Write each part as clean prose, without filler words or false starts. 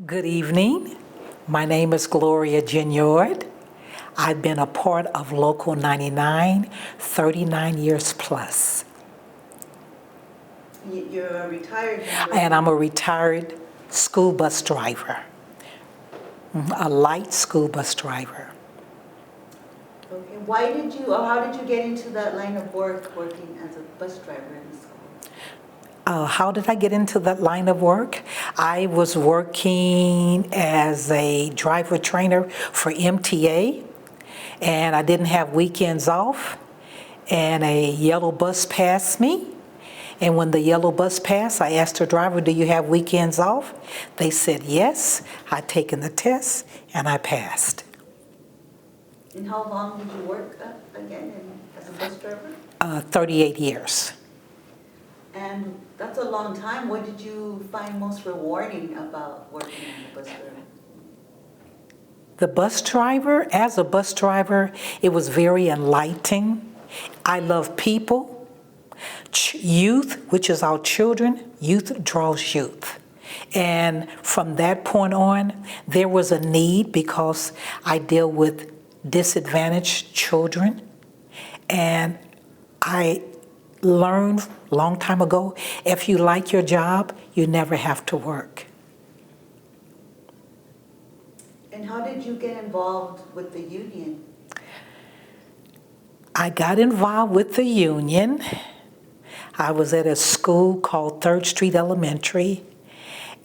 Good evening. My name is Gloria Genyard. I've been a part of Local 99, 39 years plus. You're a retired member. And I'm a retired school bus driver, a light school bus driver. Okay. Why did you, or how did you get into that line of work, working as a bus driver in the school? How did I get into that line of work? I was working as a driver trainer for MTA, and I didn't have weekends off, and a yellow bus passed me. And when the yellow bus passed, I asked the driver, do you have weekends off? They said yes. I'd taken the test, and I passed. And how long did you work again as a bus driver? 38 years. And that's a long time. What did you find most rewarding about working as a bus driver? The bus driver, as a bus driver, it was very enlightening. I love people. Youth, which is our children, youth draws youth. And from that point on, there was a need because I deal with disadvantaged children. And I learned a long time ago, if you like your job, you never have to work. And how did you get involved with the union? I got involved with the union. I was at a school called 3rd Street Elementary,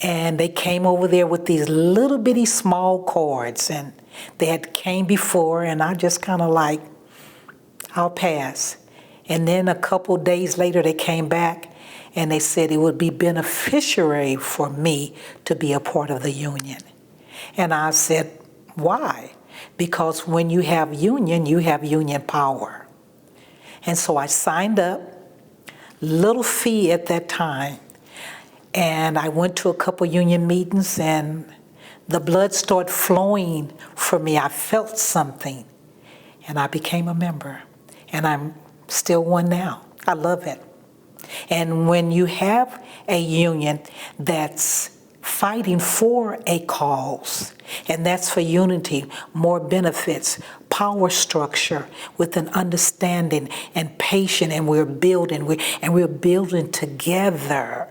and they came over there with these little bitty small cords, and they had came before, and I just kind of like, I'll pass. And then a couple days later, they came back, and they said it would be beneficiary for me to be a part of the union. And I said, why? Because when you have union power. And so I signed up, little fee at that time, and I went to a couple union meetings, and the blood started flowing for me. I felt something, and I became a member, and I'm still one now. I love it. And when you have a union that's fighting for a cause, and that's for unity, more benefits, power structure with an understanding and patience, and we're building together.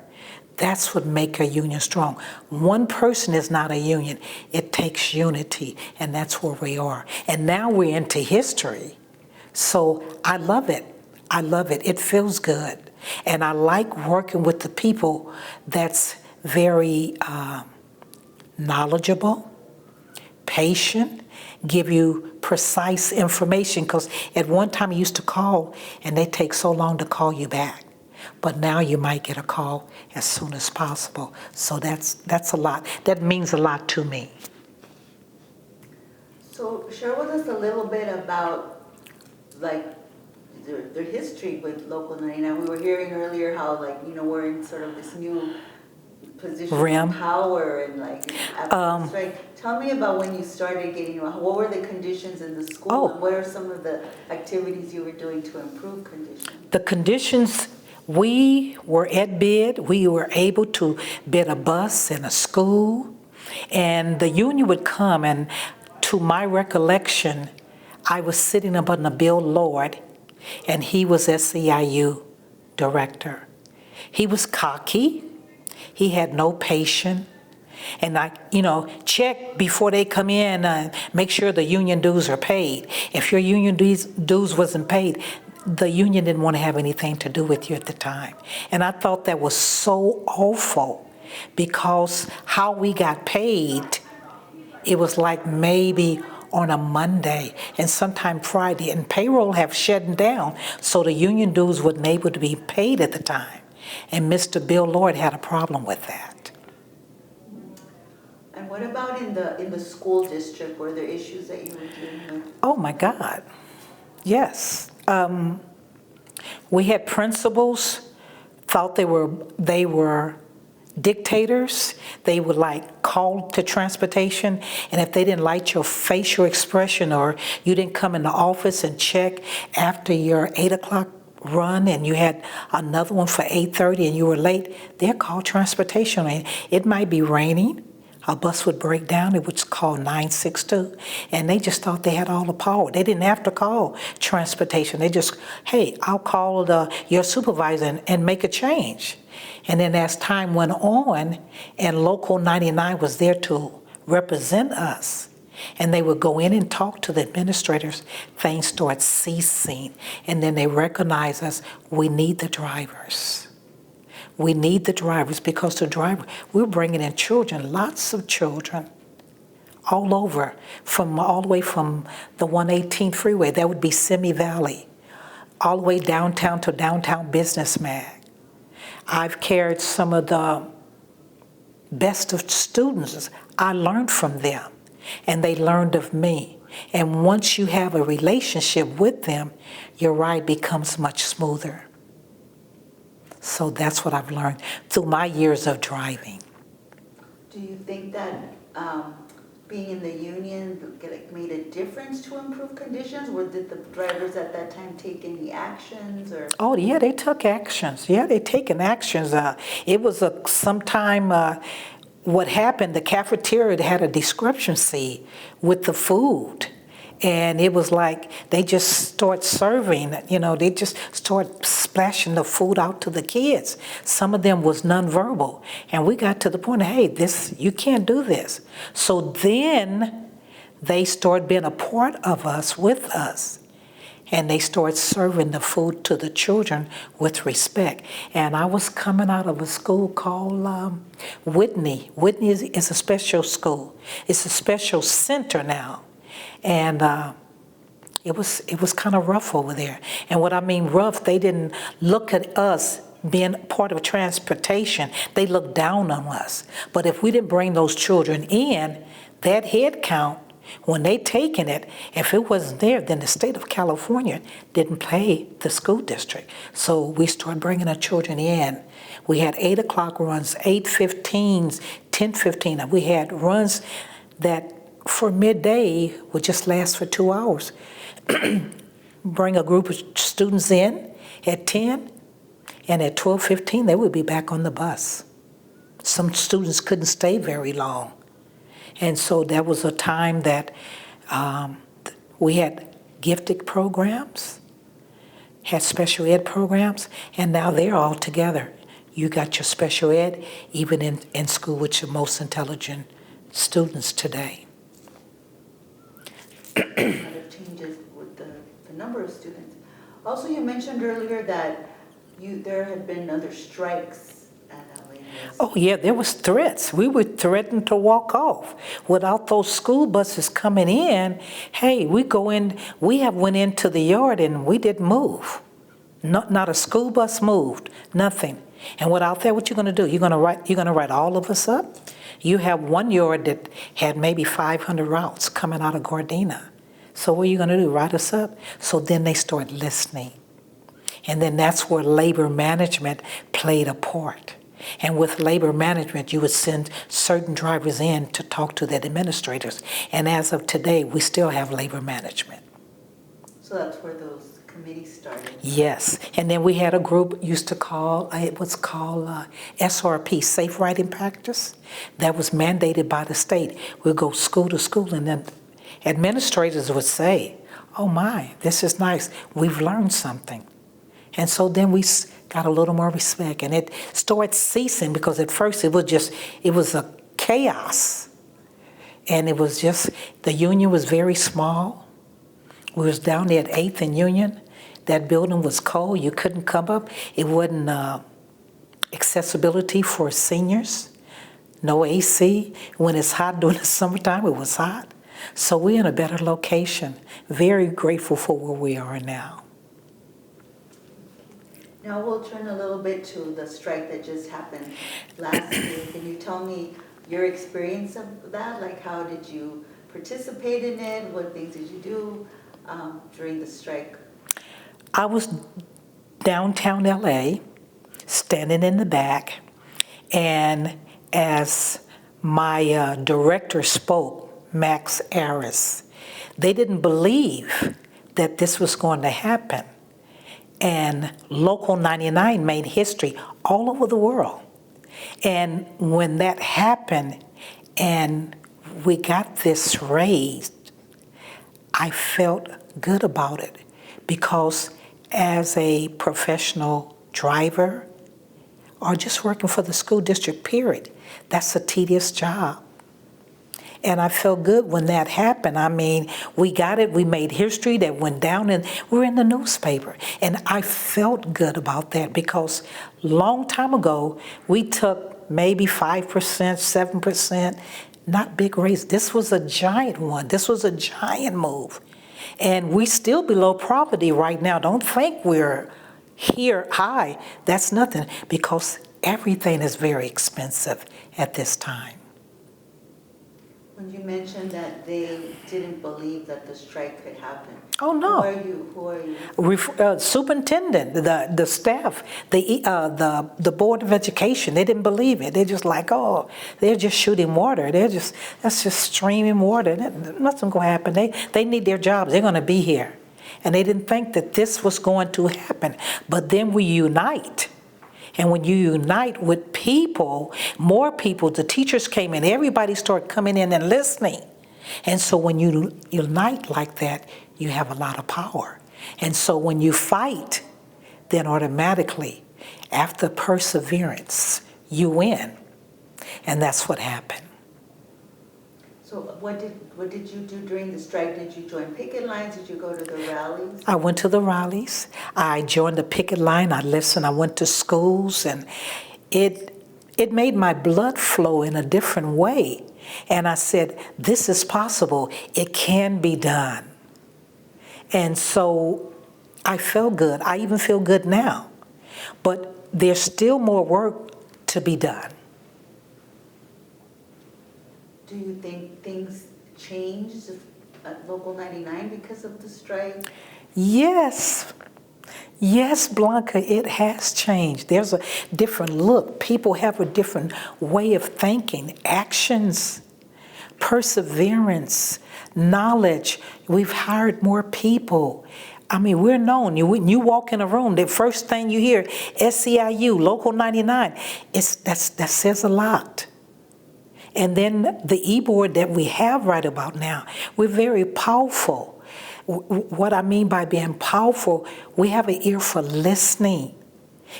That's what makes a union strong. One person is not a union. It takes unity, and that's where we are. And now we're into history. So I love it. I love it. It feels good. And I like working with the people that's very knowledgeable, patient, give you precise information, because at one time you used to call and they take so long to call you back. But now you might get a call as soon as possible. So that's a lot. That means a lot to me. So share with us a little bit about like their history with Local 99. We were hearing earlier how we're in sort of this new position of power and after strike. Tell me about when you started getting, what were the conditions in the school, and what are some of the activities you were doing to improve conditions? The conditions, we were at bid. We were able to bid a bus and a school, and the union would come, and to my recollection, I was sitting up under Bill Lord, and he was SEIU director. He was cocky. He had no patience. And check before they come in, make sure the union dues are paid. If your union dues wasn't paid, the union didn't want to have anything to do with you at the time. And I thought that was so awful, because how we got paid, it was like maybe on a Monday and sometime Friday, and payroll have shut down, so the union dues wasn't able to be paid at the time. And Mr. Bill Lord had a problem with that. And what about in the school district? Were there issues that you were dealing with? Oh my God, yes. We had principals thought they were dictators. They would call to transportation, and if they didn't like your facial expression, or you didn't come in the office and check after your 8 o'clock run and you had another one for 8:30 and you were late, they'll call transportation. It might be raining, a bus would break down. It was called 962, and they just thought they had all the power. They didn't have to call transportation. They just, hey, I'll call your supervisor and make a change. And then as time went on, and Local 99 was there to represent us, and they would go in and talk to the administrators, things start ceasing. And then they recognize us, we need the drivers. We need the drivers because we're bringing in children, lots of children, all over, all the way from the 118 freeway, that would be Simi Valley, all the way downtown to Downtown Business Mag. I've carried some of the best of students. I learned from them, and they learned of me. And once you have a relationship with them, your ride becomes much smoother. So that's what I've learned through my years of driving. Do you think that being in the union made a difference to improve conditions? Or did the drivers at that time take any actions? Or? Oh, yeah, they took actions. Yeah, they taken actions. It was sometime what happened, the cafeteria had a discrepancy with the food. And it was like they just start serving, they just start splashing the food out to the kids. Some of them was nonverbal. And we got to the point, hey, you can't do this. So then they started being a part of us, with us. And they started serving the food to the children with respect. And I was coming out of a school called Whitney. Whitney is a special school. It's a special center now. And it was kind of rough over there. And what I mean rough, they didn't look at us being part of transportation. They looked down on us. But if we didn't bring those children in, that head count, when they taken it, if it wasn't there, then the state of California didn't pay the school district. So we started bringing the children in. We had 8 o'clock runs, 8:15s, 10:15. We had runs that for midday would just last for 2 hours. Bring a group of students in at 10, and at 12:15 they would be back on the bus. Some students couldn't stay very long. And so there was a time that we had gifted programs, had special ed programs, and now they're all together. You got your special ed even in school with your most intelligent students today. A lot of changes with the number of students. Also, you mentioned earlier that there had been other strikes at LA. Oh yeah, there was threats. We were threatened to walk off. Without those school buses coming in, hey, we have went into the yard and we didn't move. Not a school bus moved, nothing. And without that, what you're gonna do? You're gonna write all of us up? You have one yard that had maybe 500 routes coming out of Gardena. So what are you gonna do, write us up? So then they start listening. And then that's where labor management played a part. And with labor management, you would send certain drivers in to talk to the administrators. And as of today, we still have labor management. So that's where those committees started? Yes. And then we had a group used to call, it was called SRP, Safe Riding Practice. That was mandated by the state. We'd go school to school, and then administrators would say, oh my, this is nice. We've learned something. And so then we got a little more respect, and it started ceasing because at first it was a chaos. And it was just, the union was very small. We was down there at 8th and Union. That building was cold. You couldn't come up. It wasn't accessibility for seniors. No AC. When it's hot during the summertime, it was hot. So we're in a better location. Very grateful for where we are now. Now we'll turn a little bit to the strike that just happened last week. Can you tell me your experience of that? Like, how did you participate in it? What things did you do during the strike? I was downtown LA, standing in the back, and as my director spoke, Max Aris, they didn't believe that this was going to happen. And Local 99 made history all over the world. And when that happened, and we got this raised, I felt good about it because as a professional driver or just working for the school district, period, that's a tedious job. And I felt good when that happened. I mean, we got it, we made history that went down and we're in the newspaper. And I felt good about that because long time ago, we took maybe 5%, 7%, not big raise. This was a giant one. This was a giant move. And we still below poverty right now. Don't think we're here high. That's nothing because everything is very expensive at this time. When you mentioned that they didn't believe that the strike could happen. Oh, no. Who are you? Superintendent, the staff, the Board of Education, they didn't believe it. They're just like, oh, they're just shooting water. That's just streaming water. Nothing's going to happen. They need their jobs. They're going to be here. And they didn't think that this was going to happen. But then we unite. And when you unite with people, more people, the teachers came in, everybody started coming in and listening. And so when you unite like that, you have a lot of power. And so when you fight, then automatically, after perseverance, you win. And that's what happened. So what did you do during the strike? Did you join picket lines? Did you go to the rallies? I went to the rallies. I joined the picket line. I listened. I went to schools, and it made my blood flow in a different way. And I said, this is possible. It can be done. And so I felt good. I even feel good now. But there's still more work to be done. Do you think things changed at Local 99 because of the strike? Yes. Yes, Blanca, it has changed. There's a different look. People have a different way of thinking. Actions, perseverance, knowledge. We've hired more people. I mean, we're known. You walk in a room, the first thing you hear, SEIU, Local 99, that says a lot. And then the e-board that we have right about now, we're very powerful. What I mean by being powerful, we have an ear for listening.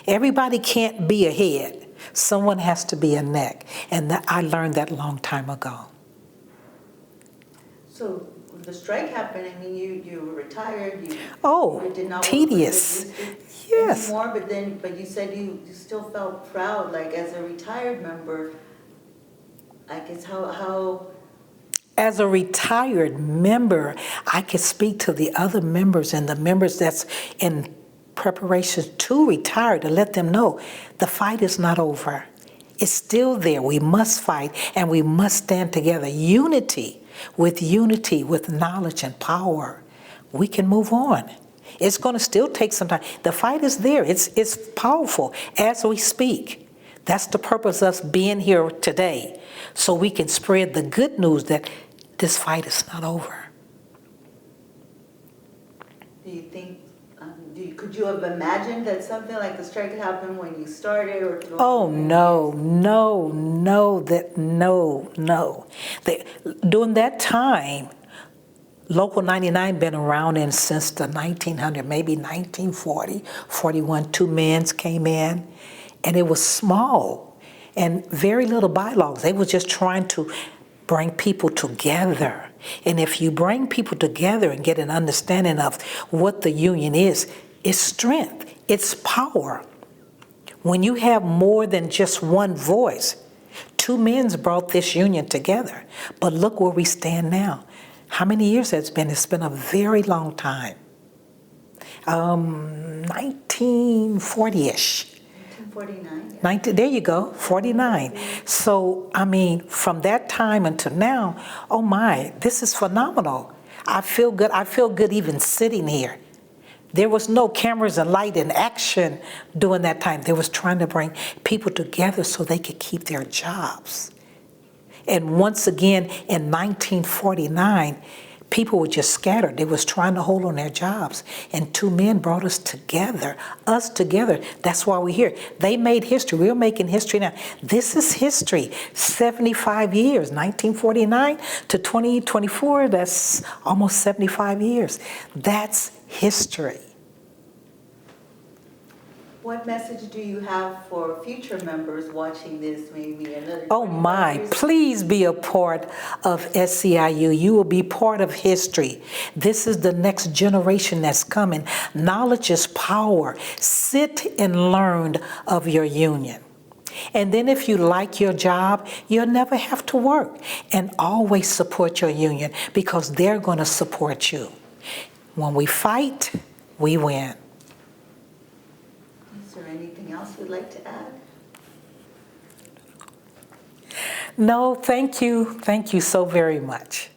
Everybody can't be a head. Someone has to be a neck. And I learned that a long time ago. So the strike happened, I mean, you were retired. You did not tedious. Work with Yes. anymore, but you said you still felt proud, like as a retired member. I guess how As a retired member, I could speak to the other members and the members that's in preparation to retire to let them know the fight is not over. It's still there. We must fight and we must stand together. Unity, with knowledge and power, we can move on. It's going to still take some time. The fight is there. It's powerful as we speak. That's the purpose of us being here today, so we can spread the good news that this fight is not over. do you think? Could you have imagined that something like the strike could happen when you started, or? Oh no. During that time, Local 99 been around since the 1900, maybe 1940, 41. 2 men came in. And it was small and very little bylaws. They were just trying to bring people together. And if you bring people together and get an understanding of what the union is, it's strength, it's power. When you have more than just one voice, 2 men brought this union together. But look where we stand now. How many years has it been? It's been a very long time. 1940-ish. 1949. There you go, 49. So, I mean, from that time until now, oh my, this is phenomenal. I feel good. I feel good even sitting here. There was no cameras and light and action during that time. They was trying to bring people together so they could keep their jobs. And once again, in 1949, people were just scattered. They was trying to hold on their jobs. And two men brought us together. That's why we're here. They made history. We're making history now. This is history. 75 years, 1949 to 2024, that's almost 75 years. That's history. What message do you have for future members watching this, maybe another? Oh my, please be a part of SCIU. You will be part of history. This is the next generation that's coming. Knowledge is power. Sit and learn of your union. And then if you like your job, you'll never have to work. And always support your union because they're going to support you. When we fight, we win. Is there anything else you'd like to add? No, thank you. Thank you so very much.